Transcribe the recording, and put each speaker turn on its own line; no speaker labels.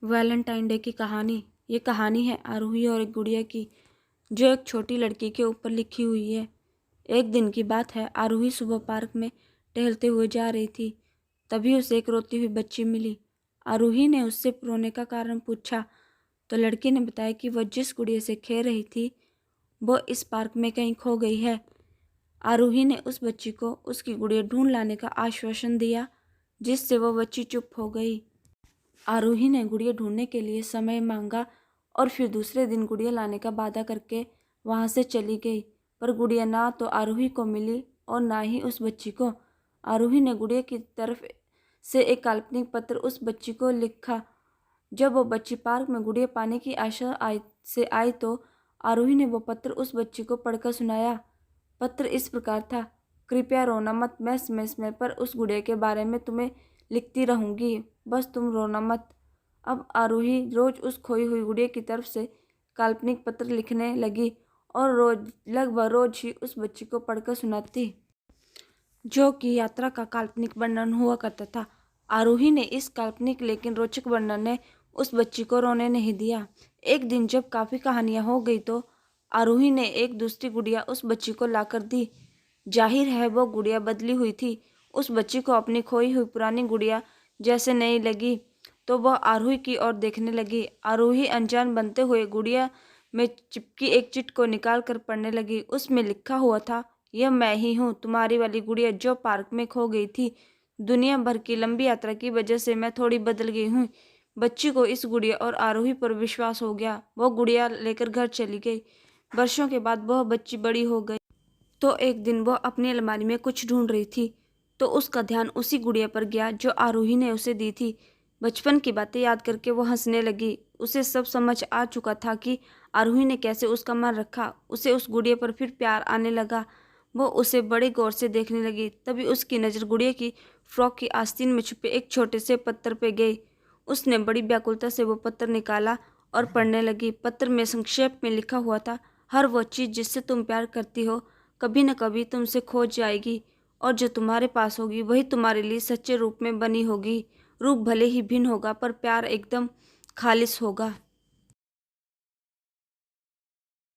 Valentine day की कहानी। ये कहानी है आरोही और एक गुड़िया की, जो एक छोटी लड़की के ऊपर लिखी हुई है। एक दिन की बात है, आरोही सुबह पार्क में टहलते हुए जा रही थी। तभी उसे एक रोती हुई बच्ची मिली। आरोही ने उससे रोने का कारण पूछा तो लड़की ने बताया कि वह जिस गुड़िया से खेल रही थी वो इस पार्क में कहीं खो गई है। आरोही ने उस बच्ची को उसकी गुड़िया ढूंढ लाने का आश्वासन दिया, जिससे वह बच्ची चुप हो गई। आरोही ने गुड़िया ढूंढने के लिए समय मांगा और फिर दूसरे दिन गुड़िया लाने का वादा करके वहां से चली गई। पर गुड़िया ना तो आरोही को मिली और ना ही उस बच्ची को। आरोही ने गुड़िया की तरफ से एक काल्पनिक पत्र उस बच्ची को लिखा। जब वो बच्ची पार्क में गुड़िया पाने की आशा से आई तो आरोही ने वो पत्र उस बच्ची को पढ़कर सुनाया। पत्र इस प्रकार था, कृपया रोना मत, मैं समय समय पर उस गुड़िया के बारे में तुम्हें लिखती रहूंगी, बस तुम रोना मत। अब आरोही रोज उस खोई हुई गुड़िया की तरफ से काल्पनिक पत्र लिखने लगी और लगभग रोज ही उस बच्ची को पढ़कर सुनाती, जो कि यात्रा का काल्पनिक वर्णन हुआ करता था। आरोही ने इस काल्पनिक लेकिन रोचक वर्णन ने उस बच्ची को रोने नहीं दिया। एक दिन जब काफी कहानियां हो गई तो आरोही ने एक दूसरी गुड़िया उस बच्ची को लाकर दी। जाहिर है वो गुड़िया बदली हुई थी। उस बच्ची को अपनी खोई हुई पुरानी गुड़िया जैसे नहीं लगी तो वह आरोही की ओर देखने लगी। आरोही अनजान बनते हुए गुड़िया में चिपकी एक चिट को निकाल कर पढ़ने लगी। उसमें लिखा हुआ था, यह मैं ही हूँ, तुम्हारी वाली गुड़िया जो पार्क में खो गई थी। दुनिया भर की लंबी यात्रा की वजह से मैं थोड़ी बदल गई हूँ। बच्ची को इस गुड़िया और आरोही पर विश्वास हो गया। वह गुड़िया लेकर घर चली गई। वर्षों के बाद वह बच्ची बड़ी हो गई तो एक दिन वह अपनी अलमारी में कुछ ढूंढ रही थी तो उसका ध्यान उसी गुड़िया पर गया जो आरोही ने उसे दी थी। बचपन की बातें याद करके वह हंसने लगी। उसे सब समझ आ चुका था कि आरोही ने कैसे उसका मन रखा। उसे उस गुड़िया पर फिर प्यार आने लगा। वो उसे बड़े गौर से देखने लगी। तभी उसकी नज़र गुड़िया की फ्रॉक की आस्तीन में छुपे एक छोटे से पत्थर पे गई। उसने बड़ी व्याकुलता से वो पत्थर निकाला और पढ़ने लगी। पत्र में संक्षेप में लिखा हुआ था, हर वो चीज़ जिससे तुम प्यार करती हो कभी न कभी तुमसे खो जाएगी और जो तुम्हारे पास होगी वही तुम्हारे लिए सच्चे रूप में बनी होगी। रूप भले ही भिन्न होगा पर प्यार एकदम खालिस होगा।